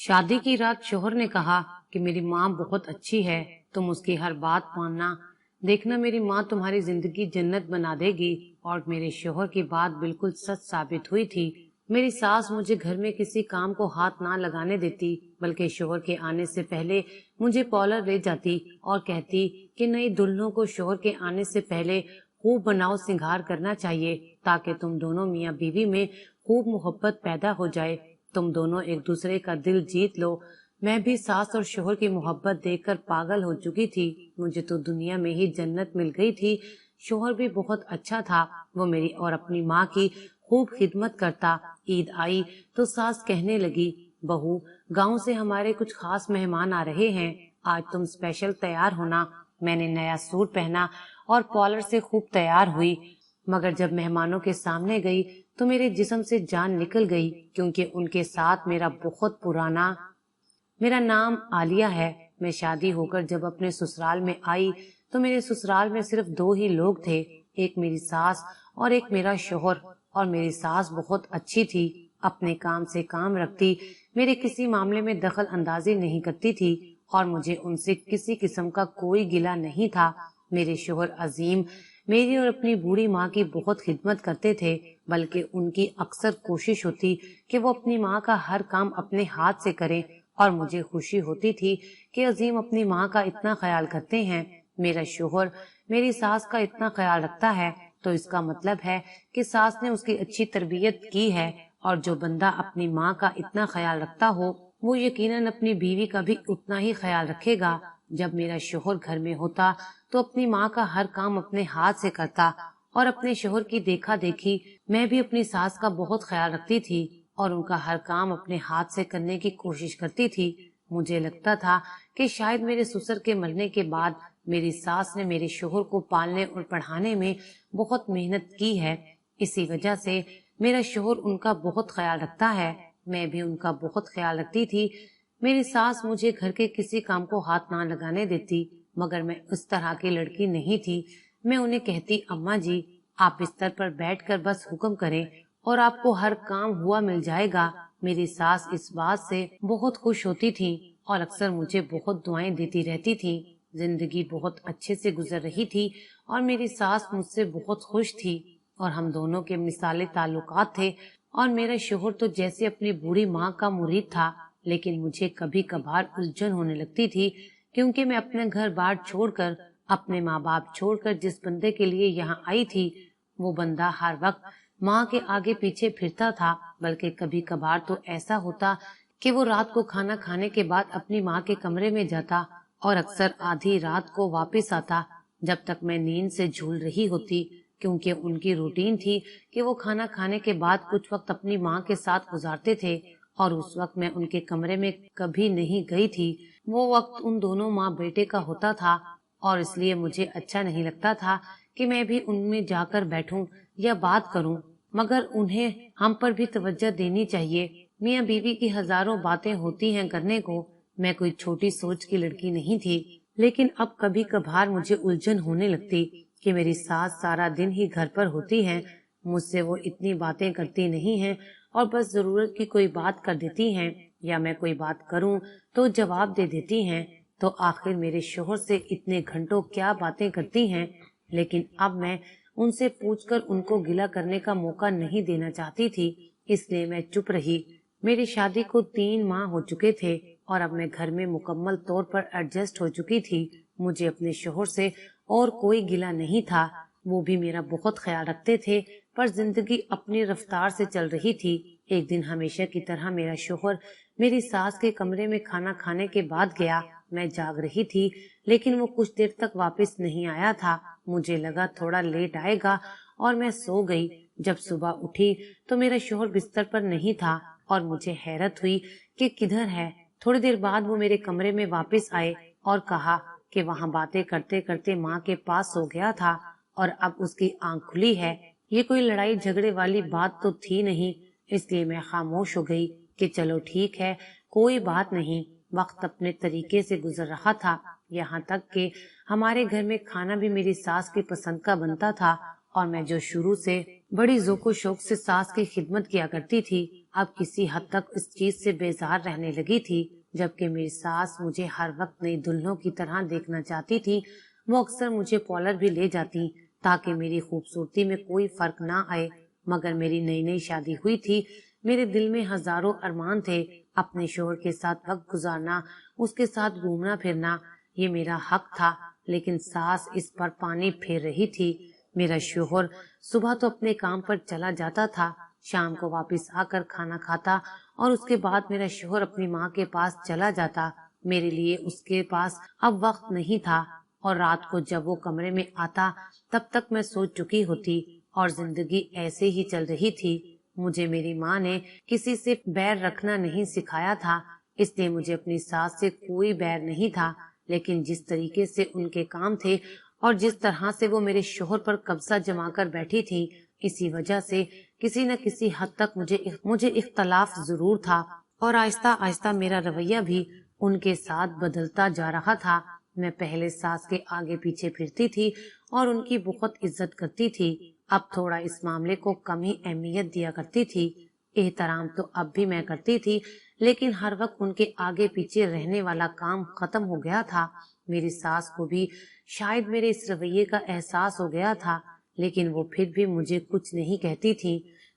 शादी की रात शोहर ने कहा कि मेरी माँ बहुत अच्छी है, तुम उसकी हर बात मानना। देखना मेरी माँ तुम्हारी जिंदगी जन्नत बना देगी। और मेरे शोहर की बात बिल्कुल सच साबित हुई थी। मेरी सास मुझे घर में किसी काम को हाथ ना लगाने देती, बल्कि शोहर के आने से पहले मुझे पार्लर ले जाती और कहती कि नई दुल्हनों को शोहर के आने से पहले खूब बनाव सिंगार करना चाहिए, ताकि तुम दोनों मियाँ बीवी में खूब मोहब्बत पैदा हो जाए, तुम दोनों एक दूसरे का दिल जीत लो। मैं भी सास और शोहर की मोहब्बत देखकर पागल हो चुकी थी। मुझे तो दुनिया में ही जन्नत मिल गई थी। शोहर भी बहुत अच्छा था, वो मेरी और अपनी माँ की खूब खिदमत करता। ईद आई तो सास कहने लगी, बहू, गांव से हमारे कुछ खास मेहमान आ रहे हैं, आज तुम स्पेशल तैयार होना। मैंने नया सूट पहना और पार्लर से खूब तैयार हुई, मगर जब मेहमानों के सामने गई तो मेरे जिस्म से जान निकल गई, क्योंकि उनके साथ मेरा नाम आलिया है। मैं शादी होकर जब अपने ससुराल में आई तो मेरे ससुराल में सिर्फ दो ही लोग थे, एक मेरी सास और एक मेरा शोहर। और मेरी सास बहुत अच्छी थी, अपने काम से काम रखती, मेरे किसी मामले में दखल अंदाजी नहीं करती थी और मुझे उनसे किसी किस्म का कोई गिला नहीं था। मेरे शोहर अजीम मेरी और अपनी बूढ़ी माँ की बहुत खिदमत करते थे, बल्कि उनकी अक्सर कोशिश होती कि वो अपनी माँ का हर काम अपने हाथ से करें। और मुझे खुशी होती थी कि अजीम अपनी माँ का इतना ख्याल करते हैं। मेरा शोहर मेरी सास का इतना ख्याल रखता है तो इसका मतलब है कि सास ने उसकी अच्छी तरबियत की है। और जो बंदा अपनी माँ का इतना ख्याल रखता हो वो यकीनन अपनी बीवी का भी उतना ही ख्याल रखेगा। जब मेरा शोहर घर में होता तो अपनी माँ का हर काम अपने हाथ से करता और अपने शोहर की देखा देखी मैं भी अपनी सास का बहुत ख्याल रखती थी और उनका हर काम अपने हाथ से करने की कोशिश करती थी। मुझे लगता था कि शायद मेरे ससुर के मरने के बाद मेरी सास ने मेरे शोहर को पालने और पढ़ाने में बहुत मेहनत की है, इसी वजह से मेरा शोहर उनका बहुत ख्याल रखता है। मैं भी उनका बहुत ख्याल रखती थी। मेरी सास मुझे घर के किसी काम को हाथ ना लगाने देती, मगर मैं उस तरह की लड़की नहीं थी। मैं उन्हें कहती, अम्मा जी, आप बिस्तर पर बैठकर बस हुक्म करें और आपको हर काम हुआ मिल जाएगा। मेरी सास इस बात से बहुत खुश होती थी और अक्सर मुझे बहुत दुआएं देती रहती थी। जिंदगी बहुत अच्छे से गुजर रही थी और मेरी सास मुझसे बहुत खुश थी और हम दोनों के मिसाले ताल्लुकात थे। और मेरा शोहर तो जैसे अपनी बूढ़ी माँ का मुरीद था, लेकिन मुझे कभी कभार उलझन होने लगती थी, क्योंकि मैं अपने घर बार छोड़कर, अपने माँ बाप छोड़कर जिस बंदे के लिए यहाँ आई थी, वो बंदा हर वक्त माँ के आगे पीछे फिरता था। बल्कि कभी कभार तो ऐसा होता कि वो रात को खाना खाने के बाद अपनी माँ के कमरे में जाता और अक्सर आधी रात को वापस आता, जब तक मैं नींद से झूल रही होती, क्योंकि उनकी रूटीन थी कि वो खाना खाने के बाद कुछ वक्त अपनी माँ के साथ गुजारते थे और उस वक्त मैं उनके कमरे में कभी नहीं गई थी। वो वक्त उन दोनों माँ बेटे का होता था और इसलिए मुझे अच्छा नहीं लगता था कि मैं भी उनमें जाकर बैठूं या बात करूं, मगर उन्हें हम पर भी तवज्जो देनी चाहिए। मियाँ बीवी की हजारों बातें होती हैं करने को। मैं कोई छोटी सोच की लड़की नहीं थी, लेकिन अब कभी कभार मुझे उलझन होने लगती कि मेरी सास सारा दिन ही घर पर होती हैं, मुझसे वो इतनी बातें करती नहीं हैं और बस जरूरत की कोई बात कर देती हैं, या मैं कोई बात करूं तो जवाब दे देती हैं। तो आखिर मेरे शोहर से इतने घंटों क्या बातें करती हैं। लेकिन अब मैं उनसे पूछकर उनको गिला करने का मौका नहीं देना चाहती थी, इसलिए मैं चुप रही। मेरी शादी को 3 माह हो चुके थे और अब मैं घर में मुकम्मल तौर पर एडजस्ट हो चुकी थी। मुझे अपने शोहर से और कोई गिला नहीं था, वो भी मेरा बहुत ख्याल रखते थे, पर जिंदगी अपनी रफ्तार से चल रही थी। एक दिन हमेशा की तरह मेरा शोहर मेरी सास के कमरे में खाना खाने के बाद गया। मैं जाग रही थी, लेकिन वो कुछ देर तक वापस नहीं आया था। मुझे लगा थोड़ा लेट आएगा और मैं सो गई। जब सुबह उठी तो मेरा शोहर बिस्तर पर नहीं था और मुझे हैरत हुई कि किधर है। थोड़ी देर बाद वो मेरे कमरे में वापस आए और कहा कि वहाँ बातें करते करते माँ के पास सो गया था और अब उसकी आंख खुली है। ये कोई लड़ाई झगड़े वाली बात तो थी नहीं, इसलिए मैं खामोश हो गई कि चलो ठीक है, कोई बात नहीं। वक्त अपने तरीके से गुजर रहा था, यहाँ तक कि हमारे घर में खाना भी मेरी सास की पसंद का बनता था और मैं जो शुरू से बड़ी ज़ोको शौक से सास की खिदमत किया करती थी, अब किसी हद तक इस चीज से बेजार रहने लगी थी। जबकि मेरी सास मुझे हर वक्त नई दुल्हनों की तरह देखना चाहती थी, वो अक्सर मुझे पार्लर भी ले जाती ताकि मेरी खूबसूरती में कोई फर्क ना आए। मगर मेरी नई नई शादी हुई थी, मेरे दिल में हजारों अरमान थे। अपने शोहर के साथ वक्त गुजारना, उसके साथ घूमना फिरना, ये मेरा हक था। लेकिन सास इस पर पानी फेर रही थी। मेरा शोहर सुबह तो अपने काम पर चला जाता था, शाम को वापस आकर खाना खाता और उसके बाद मेरा शोहर अपनी माँ के पास चला जाता। मेरे लिए उसके पास अब वक्त नहीं था और रात को जब वो कमरे में आता तब तक मैं सो चुकी होती और जिंदगी ऐसे ही चल रही थी। मुझे मेरी माँ ने किसी से बैर रखना नहीं सिखाया था, इसलिए मुझे अपनी सास से कोई बैर नहीं था। लेकिन जिस तरीके से उनके काम थे और जिस तरह से वो मेरे शोहर पर कब्जा जमा कर बैठी थी, इसी वजह से किसी न किसी हद तक मुझे इख्तलाफ जरूर था और आहिस्ता आहिस्ता मेरा रवैया भी उनके साथ बदलता जा रहा था। मैं पहले सास के आगे पीछे फिरती थी और उनकी बहुत इज्जत करती थी, अब थोड़ा इस मामले को कम ही अहमियत दिया करती थी। एहतराम तो अब भी मैं करती थी, लेकिन हर वक्त उनके आगे पीछे रहने वाला काम खत्म हो गया था। मेरी सास को भी शायद मेरे इस रवैये का एहसास हो गया था, लेकिन वो फिर भी मुझे कुछ नहीं कहती थी।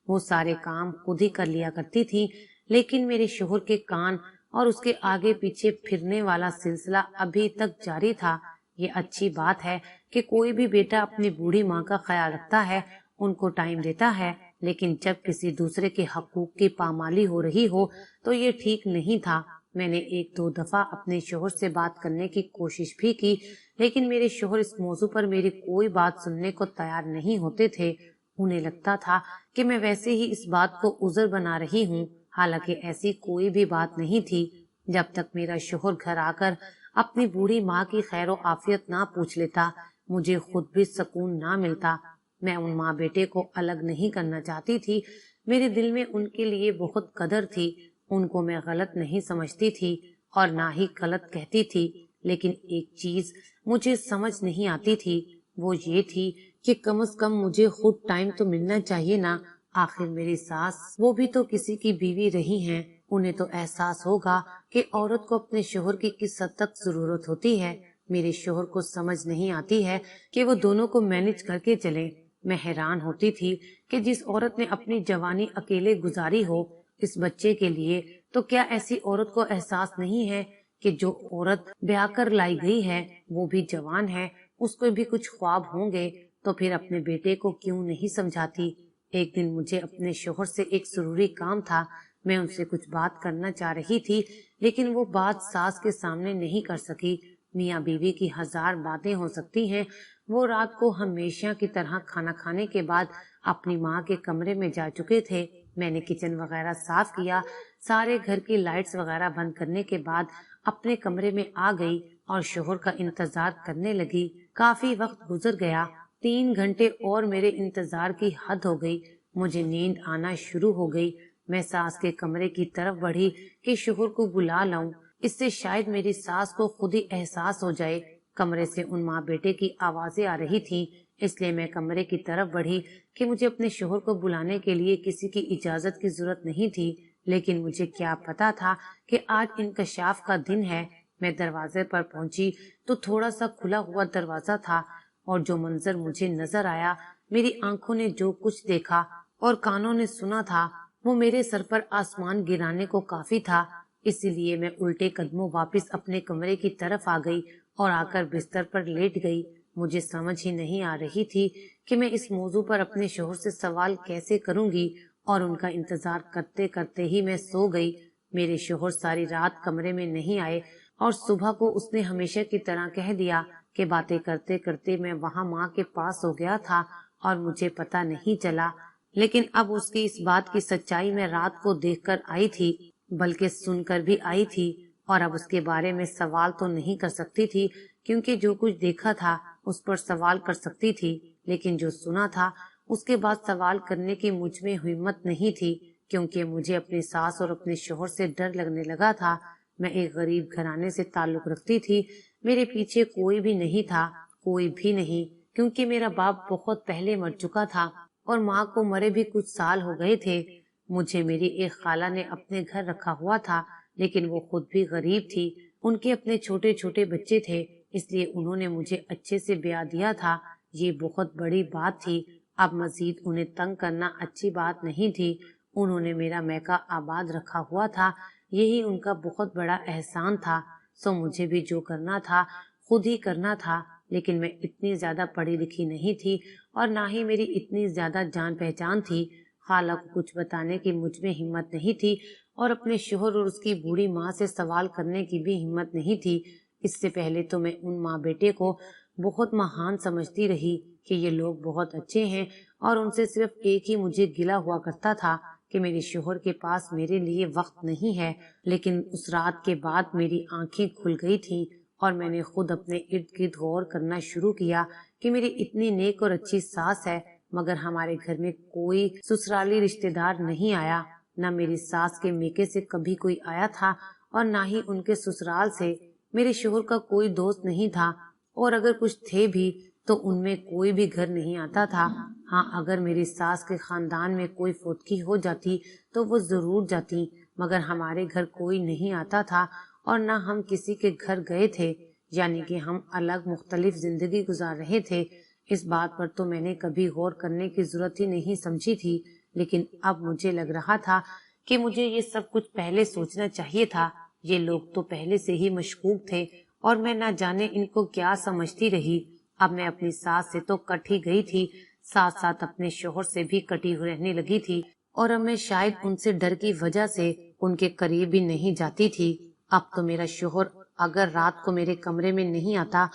वो सारे काम खुद ही कर लिया करती थी, लेकिन मेरे शोहर के कान और उसके आगे पीछे फिरने वाला सिलसिला अभी तक जारी था। ये अच्छी बात है कि कोई भी बेटा अपनी बूढ़ी माँ का ख्याल रखता है, उनको टाइम देता है, लेकिन जब किसी दूसरे के हकूक की पामाली हो रही हो तो ये ठीक नहीं था। मैंने एक दो दफा अपने शोहर से बात करने की कोशिश भी की, लेकिन मेरे शोहर इस मौजू पर मेरी कोई बात सुनने को तैयार नहीं होते थे। उन्हें लगता था कि मैं वैसे ही इस बात को उज़र बना रही हूँ, हालांकि ऐसी कोई भी बात नहीं थी। जब तक मेरा शोहर घर आकर अपनी बूढ़ी माँ की खैरो आफियत ना पूछ लेता, मुझे खुद भी सुकून ना मिलता। मैं उन माँ बेटे को अलग नहीं करना चाहती थी, मेरे दिल में उनके लिए बहुत कदर थी। उनको मैं गलत नहीं समझती थी और ना ही गलत कहती थी, लेकिन एक चीज मुझे समझ नहीं आती थी, वो ये थी कि कम से कम मुझे खुद टाइम तो मिलना चाहिए ना। आखिर मेरी सास वो भी तो किसी की बीवी रही हैं, उन्हें तो एहसास होगा कि औरत को अपने शोहर की किस हद तक जरूरत होती है। मेरे शोहर को समझ नहीं आती है कि वो दोनों को मैनेज करके चले। मैं हैरान होती थी कि जिस औरत ने अपनी जवानी अकेले गुजारी हो इस बच्चे के लिए, तो क्या ऐसी औरत को एहसास नहीं है कि जो औरत ब्याह कर लाई गई है वो भी जवान है, उसको भी कुछ ख्वाब होंगे, तो फिर अपने बेटे को क्यों नहीं समझाती। एक दिन मुझे अपने शोहर से एक जरूरी काम था, मैं उनसे कुछ बात करना चाह रही थी, लेकिन वो बात सास के सामने नहीं कर सकी। मियाँ बीवी की हजार बातें हो सकती हैं। वो रात को हमेशा की तरह खाना खाने के बाद अपनी माँ के कमरे में जा चुके थे। मैंने किचन वगैरह साफ किया, सारे घर की लाइट्स वगैरह बंद करने के बाद अपने कमरे में आ गई और शोहर का इंतजार करने लगी। काफी वक्त गुजर गया, 3 घंटे और मेरे इंतजार की हद हो गई। मुझे नींद आना शुरू हो गई। मैं सास के कमरे की तरफ बढ़ी कि शोहर को बुला लाऊं, इससे शायद मेरी सास को खुद ही एहसास हो जाए। कमरे से उन माँ बेटे की आवाजें आ रही थी, इसलिए मैं कमरे की तरफ बढ़ी कि मुझे अपने शोहर को बुलाने के लिए किसी की इजाजत की जरूरत नहीं थी। लेकिन मुझे क्या पता था कि आज इंकशाफ का दिन है। मैं दरवाजे पर पहुंची तो थोड़ा सा खुला हुआ दरवाजा था और जो मंजर मुझे नजर आया, मेरी आंखों ने जो कुछ देखा और कानों ने सुना था, वो मेरे सर पर आसमान गिराने को काफी था। इसीलिए मैं उल्टे कदमों वापस अपने कमरे की तरफ आ गई और आकर बिस्तर पर लेट गई। मुझे समझ ही नहीं आ रही थी कि मैं इस मौजू पर अपने शोहर से सवाल कैसे करूंगी, और उनका इंतजार करते करते ही मैं सो गई। मेरे शोहर सारी रात कमरे में नहीं आए और सुबह को उसने हमेशा की तरह कह दिया कि बातें करते करते मैं वहां माँ के पास हो गया था और मुझे पता नहीं चला। लेकिन अब उसकी इस बात की सच्चाई मैं रात को देखकर आई थी, बल्कि सुनकर भी आई थी, और अब उसके बारे में सवाल तो नहीं कर सकती थी, क्योंकि जो कुछ देखा था उस पर सवाल कर सकती थी, लेकिन जो सुना था उसके बाद सवाल करने की मुझ में हिम्मत नहीं थी, क्योंकि मुझे अपनी सास और अपने शोहर से डर लगने लगा था। मैं एक गरीब घराने से ताल्लुक रखती थी, मेरे पीछे कोई भी नहीं था, कोई भी नहीं, क्योंकि मेरा बाप बहुत पहले मर चुका था और माँ को मरे भी कुछ साल हो गए थे। مجھے میری ایک خالہ نے اپنے گھر رکھا ہوا تھا، لیکن وہ خود بھی غریب تھی، ان کے اپنے چھوٹے چھوٹے بچے تھے، اس لیے انہوں نے مجھے اچھے سے بیاہ دیا تھا۔ یہ بہت بڑی بات تھی۔ اب مزید انہیں تنگ کرنا اچھی بات نہیں تھی۔ انہوں نے میرا میکا آباد رکھا ہوا تھا، یہی ان کا بہت بڑا احسان تھا۔ سو مجھے بھی جو کرنا تھا خود ہی کرنا تھا، لیکن میں اتنی زیادہ پڑھی لکھی نہیں تھی اور نہ ہی میری اتنی زیادہ جان پہچان تھی۔ خالہ کو کچھ بتانے کی مجھ میں ہمت نہیں تھی اور اپنے شوہر اور اس کی بوڑھی ماں سے سوال کرنے کی بھی ہمت نہیں تھی۔ اس سے پہلے تو میں ان ماں بیٹے کو بہت مہان سمجھتی رہی کہ یہ لوگ بہت اچھے ہیں، اور ان سے صرف ایک ہی مجھے گلہ ہوا کرتا تھا کہ میرے شوہر کے پاس میرے لیے وقت نہیں ہے۔ لیکن اس رات کے بعد میری آنکھیں کھل گئی تھیں اور میں نے خود اپنے ارد گرد غور کرنا شروع کیا کہ میری اتنی نیک اور اچھی ساس ہے، مگر ہمارے گھر میں کوئی سسرالی رشتہ دار نہیں آیا۔ نہ میری ساس کے میکے سے کبھی کوئی آیا تھا اور نہ ہی ان کے سسرال سے۔ میرے شوہر کا کوئی دوست نہیں تھا، اور اگر کچھ تھے بھی تو ان میں کوئی بھی گھر نہیں آتا تھا۔ ہاں، اگر میری ساس کے خاندان میں کوئی فوتگی ہو جاتی تو وہ ضرور جاتی، مگر ہمارے گھر کوئی نہیں آتا تھا اور نہ ہم کسی کے گھر گئے تھے، یعنی کہ ہم الگ مختلف زندگی گزار رہے تھے۔ اس بات پر تو میں نے کبھی غور کرنے کی ضرورت ہی نہیں سمجھی تھی، لیکن اب مجھے لگ رہا تھا کہ مجھے یہ سب کچھ پہلے سوچنا چاہیے تھا۔ یہ لوگ تو پہلے سے ہی مشکوک تھے اور میں نہ جانے ان کو کیا سمجھتی رہی۔ اب میں اپنی ساس سے تو کٹ ہی گئی تھی، ساتھ ساتھ اپنے شوہر سے بھی کٹی ہوئی رہنے لگی تھی، اور اب میں شاید ان سے ڈر کی وجہ سے ان کے قریب بھی نہیں جاتی تھی۔ اب تو میرا شوہر اگر رات کو میرے کمرے میں نہیں آتا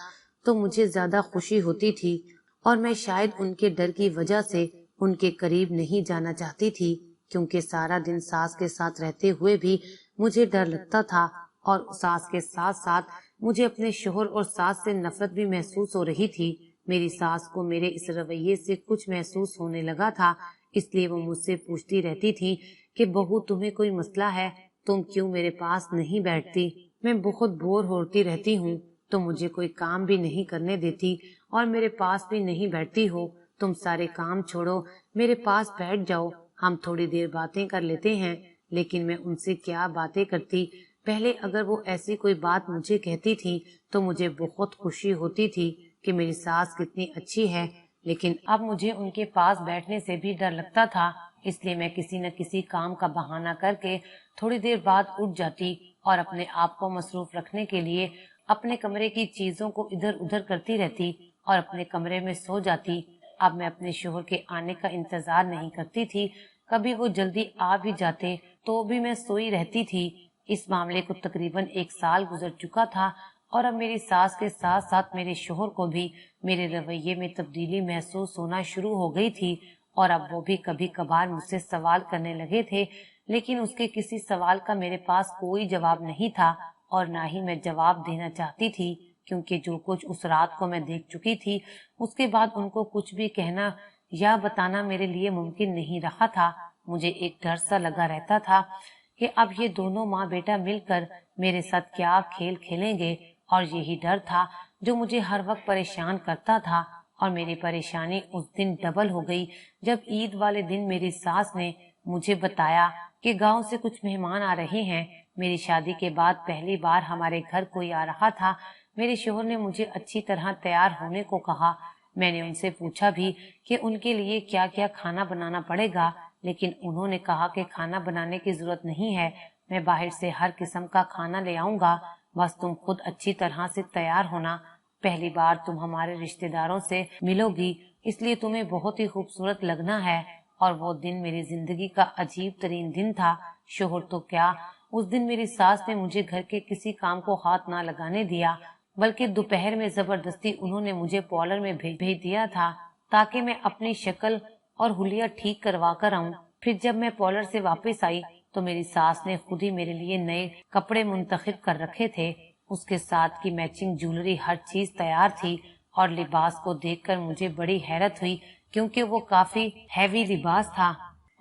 تو مجھے زیادہ خوشی ہوتی تھی، اور میں شاید ان کے ڈر کی وجہ سے ان کے قریب نہیں جانا چاہتی تھی، کیونکہ سارا دن ساس کے ساتھ رہتے ہوئے بھی مجھے ڈر لگتا تھا، اور ساس کے ساتھ ساتھ مجھے اپنے شوہر اور ساس سے نفرت بھی محسوس ہو رہی تھی۔ میری ساس کو میرے اس رویے سے کچھ محسوس ہونے لگا تھا، اس لیے وہ مجھ سے پوچھتی رہتی تھی کہ بہو، تمہیں کوئی مسئلہ ہے؟ تم کیوں میرے پاس نہیں بیٹھتی؟ میں بہت بور ہوتی رہتی ہوں، تم مجھے کوئی کام بھی نہیں کرنے دیتی اور میرے پاس بھی نہیں بیٹھتی ہو۔ تم سارے کام چھوڑو، میرے پاس بیٹھ جاؤ، ہم تھوڑی دیر باتیں کر لیتے ہیں۔ لیکن میں ان سے کیا باتیں کرتی؟ پہلے اگر وہ ایسی کوئی بات مجھے کہتی تھی تو مجھے بہت خوشی ہوتی تھی کہ میری ساس کتنی اچھی ہے، لیکن اب مجھے ان کے پاس بیٹھنے سے بھی ڈر لگتا تھا، اس لیے میں کسی نہ کسی کام کا بہانہ کر کے تھوڑی دیر بعد اٹھ جاتی اور اپنے آپ کو مصروف رکھنے کے لیے اپنے کمرے کی چیزوں کو ادھر ادھر کرتی رہتی اور اپنے کمرے میں سو جاتی۔ اب میں اپنے شوہر کے آنے کا انتظار نہیں کرتی تھی، کبھی وہ جلدی آ بھی جاتے تو بھی میں سوئی رہتی تھی۔ اس معاملے کو تقریباً 1 سال گزر چکا تھا، اور اب میری ساس کے ساتھ ساتھ میرے شوہر کو بھی میرے رویے میں تبدیلی محسوس ہونا شروع ہو گئی تھی، اور اب وہ بھی کبھی کبھار مجھ سے سوال کرنے لگے تھے، لیکن اس کے کسی سوال کا میرے پاس کوئی جواب نہیں تھا اور نہ ہی میں جواب دینا چاہتی تھی، کیونکہ جو کچھ اس رات کو میں دیکھ چکی تھی اس کے بعد ان کو کچھ بھی کہنا یا بتانا میرے لیے ممکن نہیں رہا تھا۔ مجھے ایک ڈر سا لگا رہتا تھا کہ اب یہ دونوں ماں بیٹا مل کر میرے ساتھ کیا کھیل کھیلیں گے، اور یہی ڈر تھا جو مجھے ہر وقت پریشان کرتا تھا۔ اور میری پریشانی اس دن ڈبل ہو گئی جب عید والے دن میری ساس نے مجھے بتایا کہ گاؤں سے کچھ مہمان آ رہے ہیں۔ میری شادی کے بعد پہلی بار ہمارے گھر کوئی آ رہا تھا۔ میرے شوہر نے مجھے اچھی طرح تیار ہونے کو کہا۔ میں نے ان سے پوچھا بھی کہ ان کے لیے کیا کیا کھانا بنانا پڑے گا، لیکن انہوں نے کہا کہ کھانا بنانے کی ضرورت نہیں ہے، میں باہر سے ہر قسم کا کھانا لے آؤں گا، بس تم خود اچھی طرح سے تیار ہونا۔ پہلی بار تم ہمارے رشتہ داروں سے ملو گی، اس لیے تمہیں بہت ہی خوبصورت لگنا ہے۔ اور وہ دن میری زندگی کا عجیب ترین دن تھا۔ شوہر تو کیا، اس دن میری ساس نے مجھے گھر کے کسی کام کو ہاتھ نہ لگانے دیا، بلکہ دوپہر میں زبردستی انہوں نے مجھے پارلر میں بھیج دیا تھا تاکہ میں اپنی شکل اور حلیہ ٹھیک کروا کر آؤں۔ پھر جب میں پارلر سے واپس آئی تو میری ساس نے خود ہی میرے لیے نئے کپڑے منتخب کر رکھے تھے، اس کے ساتھ کی میچنگ جولری، ہر چیز تیار تھی، اور لباس کو دیکھ کر مجھے بڑی حیرت ہوئی کیونکہ وہ کافی ہیوی لباس تھا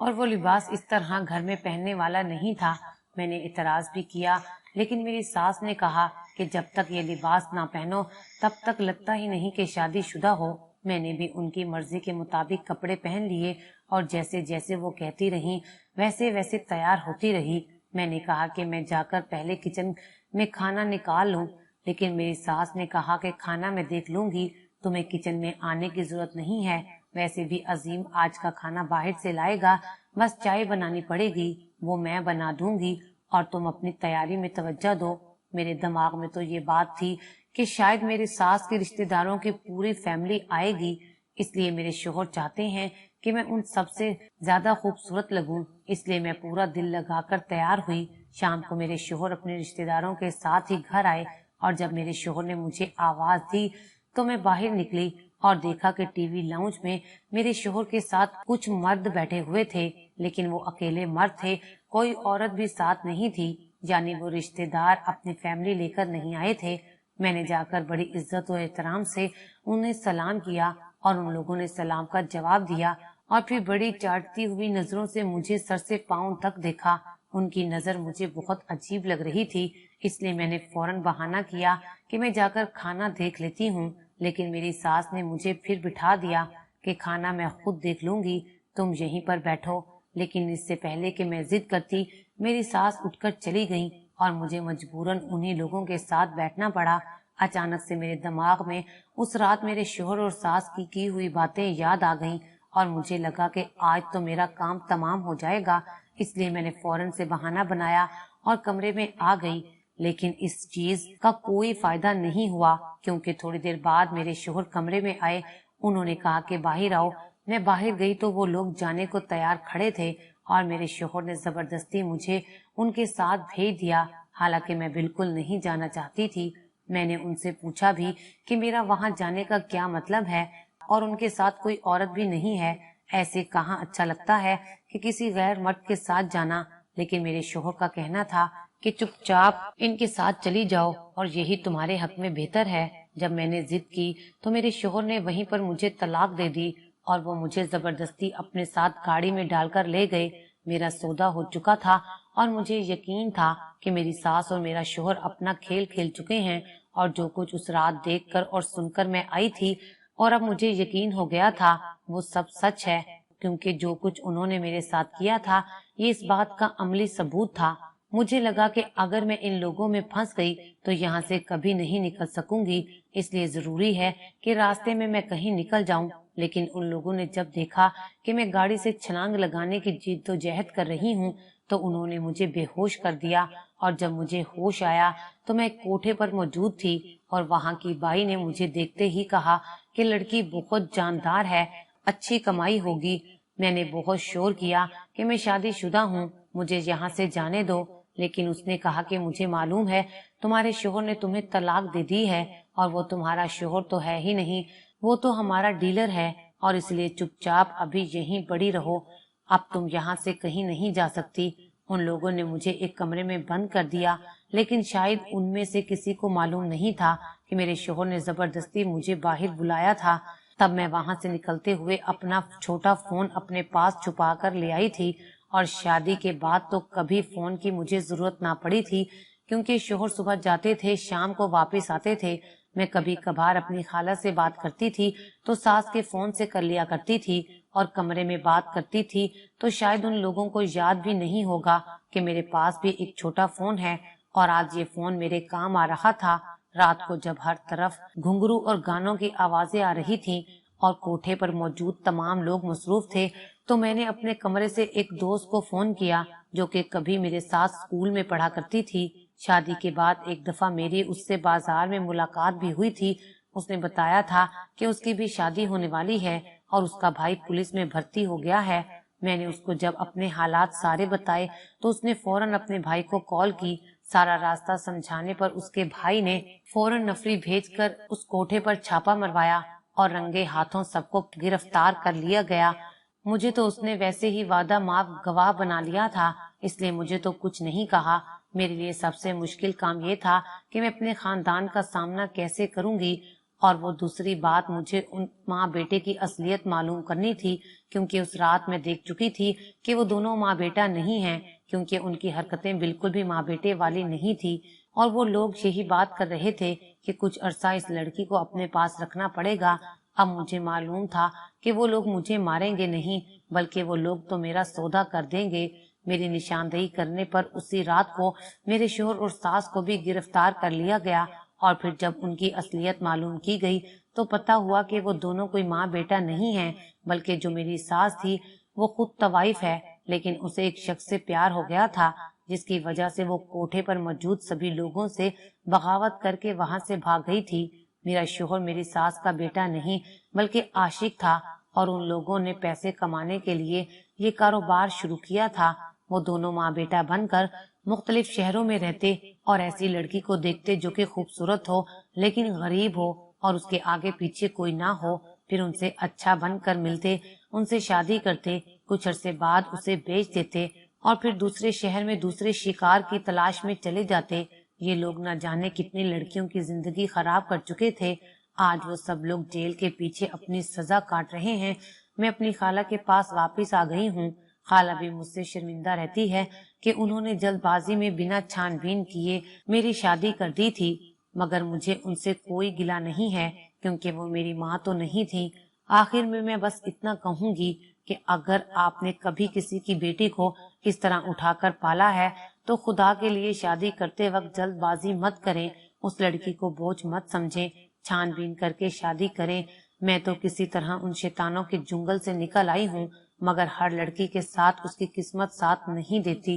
اور وہ لباس اس طرح گھر میں پہننے والا نہیں تھا۔ میں نے اعتراض بھی کیا، لیکن میری ساس نے کہا کہ جب تک یہ لباس نہ پہنو تب تک لگتا ہی نہیں کہ شادی شدہ ہو۔ میں نے بھی ان کی مرضی کے مطابق کپڑے پہن لیے और जैसे जैसे वो कहती रही वैसे वैसे तैयार होती रही। मैंने कहा कि मैं जाकर पहले किचन में खाना निकाल लूं, लेकिन मेरी सास ने कहा कि खाना मैं देख लूंगी, तुम्हें किचन में आने की जरूरत नहीं है। वैसे भी अजीम आज का खाना बाहर से लाएगा, बस चाय बनानी पड़ेगी, वो मैं बना दूंगी और तुम अपनी तैयारी में तवज्जो दो। मेरे दिमाग में तो ये बात थी कि शायद मेरी सास के रिश्तेदारों की पूरी फैमिली आएगी, इसलिए मेरे शोहर चाहते हैं कि मैं उन सबसे ज्यादा खूबसूरत लगूं, इसलिए मैं पूरा दिल लगाकर तैयार हुई। शाम को मेरे शोहर अपने रिश्तेदारों के साथ ही घर आए और जब मेरे शोहर ने मुझे आवाज दी तो मैं बाहर निकली और देखा कि टीवी लाउंज में मेरे शोहर के साथ कुछ मर्द बैठे हुए थे, लेकिन वो अकेले मर्द थे, कोई औरत भी साथ नहीं थी, यानी वो रिश्तेदार अपनी फैमिली लेकर नहीं आए थे। मैंने जाकर बड़ी इज्जत और एहतराम से उन्हें सलाम किया और उन लोगों ने सलाम का जवाब दिया और फिर बड़ी चाटती हुई नजरों से मुझे सर से पांव तक देखा। उनकी नजर मुझे बहुत अजीब लग रही थी, इसलिए मैंने फौरन बहाना किया कि मैं जाकर खाना देख लेती हूँ, लेकिन मेरी सास ने मुझे फिर बिठा दिया कि खाना मैं खुद देख लूंगी, तुम यहीं पर बैठो। लेकिन इससे पहले कि मैं जिद करती, मेरी सास उठकर चली गई और मुझे मजबूरन उन्हीं लोगों के साथ बैठना पड़ा। अचानक से मेरे दिमाग में उस रात मेरे शोहर और सास की हुई बातें याद आ गईं और मुझे लगा कि आज तो मेरा काम तमाम हो जाएगा, इसलिए मैंने फौरन से बहाना बनाया और कमरे में आ गई। लेकिन इस चीज का कोई फायदा नहीं हुआ, क्योंकि थोड़ी देर बाद मेरे शोहर कमरे में आए। उन्होंने कहा कि बाहर आओ। मैं बाहर गई तो वो लोग जाने को तैयार खड़े थे और मेरे शोहर ने जबरदस्ती मुझे उनके साथ भेज दिया, हालांकि मैं बिल्कुल नहीं जाना चाहती थी। मैंने उनसे पूछा भी कि मेरा वहां जाने का क्या मतलब है और उनके साथ कोई औरत भी नहीं है, ऐसे कहाँ अच्छा लगता है कि किसी गैर मर्द के साथ जाना। लेकिन मेरे शोहर का कहना था कि चुपचाप इनके साथ चली जाओ और यही तुम्हारे हक में बेहतर है। जब मैंने जिद की तो मेरे शोहर ने वहीं पर मुझे तलाक दे दी और वो मुझे जबरदस्ती अपने साथ गाड़ी में डालकर ले गए। मेरा सौदा हो चुका था और मुझे यकीन था कि मेरी सास और मेरा शोहर अपना खेल खेल चुके हैं और जो कुछ उस रात देखकर और सुनकर मैं आई थी और अब मुझे यकीन हो गया था वो सब सच है, क्योंकि जो कुछ उन्होंने मेरे साथ किया था ये इस बात का अमली सबूत था। मुझे लगा कि अगर मैं इन लोगों में फंस गई तो यहाँ से कभी नहीं निकल सकूंगी, इसलिए जरूरी है कि रास्ते में मैं कहीं निकल जाऊं। लेकिन उन लोगों ने जब देखा कि मैं गाड़ी से छलांग लगाने की जिद्दोजहद कर रही हूँ तो उन्होंने मुझे बेहोश कर दिया और जब मुझे होश आया तो मैं कोठे पर मौजूद थी और वहाँ की बाई ने मुझे देखते ही कहा कि लड़की बहुत जानदार है, अच्छी कमाई होगी। मैंने बहुत शोर किया कि मैं शादीशुदा हूँ, मुझे यहाँ से जाने दो, लेकिन उसने कहा कि मुझे मालूम है तुम्हारे शोहर ने तुम्हें तलाक दे दी है और वो तुम्हारा शोहर तो है ही नहीं, वो तो हमारा डीलर है और इसलिए चुपचाप अभी यहीं पड़ी रहो, अब तुम यहाँ से कहीं नहीं जा सकती। उन लोगों ने मुझे एक कमरे में बंद कर दिया, लेकिन शायद उनमें से किसी को मालूम नहीं था कि मेरे शोहर ने जबरदस्ती मुझे बाहर बुलाया था। तब मैं वहां से निकलते हुए अपना छोटा फोन अपने पास छुपा कर ले आई थी और शादी के बाद तो कभी फोन की मुझे जरूरत ना पड़ी थी, क्योंकि शोहर सुबह जाते थे, शाम को वापस आते थे। मैं कभी कभार अपनी खाला से बात करती थी तो सास के फोन से कर लिया करती थी और कमरे में बात करती थी तो शायद उन लोगों को याद भी नहीं होगा कि मेरे पास भी एक छोटा फोन है और आज ये फोन मेरे काम आ रहा था। रात को जब हर तरफ घुंघरू और गानों की आवाजें आ रही थी और कोठे पर मौजूद तमाम लोग मसरूफ थे तो मैंने अपने कमरे से एक दोस्त को फोन किया जो कि कभी मेरे साथ स्कूल में पढ़ा करती थी। शादी के बाद एक दफा मेरी उससे बाजार में मुलाकात भी हुई थी। उसने बताया था कि उसकी भी शादी होने वाली है और उसका भाई पुलिस में भर्ती हो गया है। मैंने उसको जब अपने हालात सारे बताए तो उसने फौरन अपने भाई को कॉल की। सारा रास्ता समझाने पर उसके भाई ने फौरन नफरी भेजकर उस कोठे पर छापा मरवाया और रंगे हाथों सबको गिरफ्तार कर लिया गया। मुझे तो उसने वैसे ही वादा माफ गवाह बना लिया था, इसलिए मुझे तो कुछ नहीं कहा। मेरे लिए सबसे मुश्किल काम ये था कि मैं अपने खानदान का सामना कैसे करूंगी, और वो दूसरी बात मुझे उन माँ बेटे की असलियत मालूम करनी थी, क्योंकि उस रात मैं देख चुकी थी कि वो दोनों माँ बेटा नहीं हैं, क्योंकि उनकी हरकतें बिल्कुल भी माँ बेटे वाली नहीं थी और वो लोग यही बात कर रहे थे कि कुछ अरसा इस लड़की को अपने पास रखना पड़ेगा अब मुझे मालूम था कि वो लोग मुझे मारेंगे नहीं, बल्कि वो लोग तो मेरा सौदा कर देंगे। मेरी निशानदेही करने पर उसी रात को मेरे शोहर और सास को भी गिरफ्तार कर लिया गया, और फिर जब उनकी असलियत मालूम की गई तो पता हुआ कि वो दोनों कोई माँ बेटा नहीं है, बल्कि जो मेरी सास थी वो खुद तवाइफ है, लेकिन उसे एक शख्स से प्यार हो गया था, जिसकी वजह से वो कोठे पर मौजूद सभी लोगों से बगावत करके वहां से भाग गई थी। मेरा शोहर मेरी सास का बेटा नहीं बल्कि आशिक था, और उन लोगों ने पैसे कमाने के लिए ये कारोबार शुरू किया था। वो दोनों माँ बेटा बनकर मुख्तलिफ शहरों में रहते और ऐसी लड़की को देखते जो कि खूबसूरत हो लेकिन गरीब हो और उसके आगे पीछे कोई ना हो, फिर उनसे अच्छा बनकर मिलते, उनसे शादी करते, कुछ अरसे बाद उसे बेच देते और फिर दूसरे शहर में दूसरे शिकार की तलाश में चले जाते। ये लोग न जाने कितनी लड़कियों की जिंदगी खराब कर चुके थे। आज वो सब लोग जेल के पीछे अपनी सजा काट रहे हैं। मैं अपनी खाला के पास वापस आ गई हूँ। खाला भी मुझसे शर्मिंदा रहती है कि उन्होंने जल्दबाजी में बिना छानबीन किए मेरी शादी कर दी थी, मगर मुझे उनसे कोई गिला नहीं है क्योंकि वो मेरी माँ तो नहीं थी। आखिर में मैं बस इतना कहूंगी कि अगर आपने कभी किसी की बेटी को इस तरह उठाकर पाला है तो खुदा के लिए शादी करते वक्त जल्दबाजी मत करें, उस लड़की को बोझ मत समझें, छानबीन करके शादी करें। मैं तो किसी तरह उन शैतानों के जुंगल से निकल आई हूँ, मगर हर लड़की के साथ उसकी किस्मत साथ नहीं देती।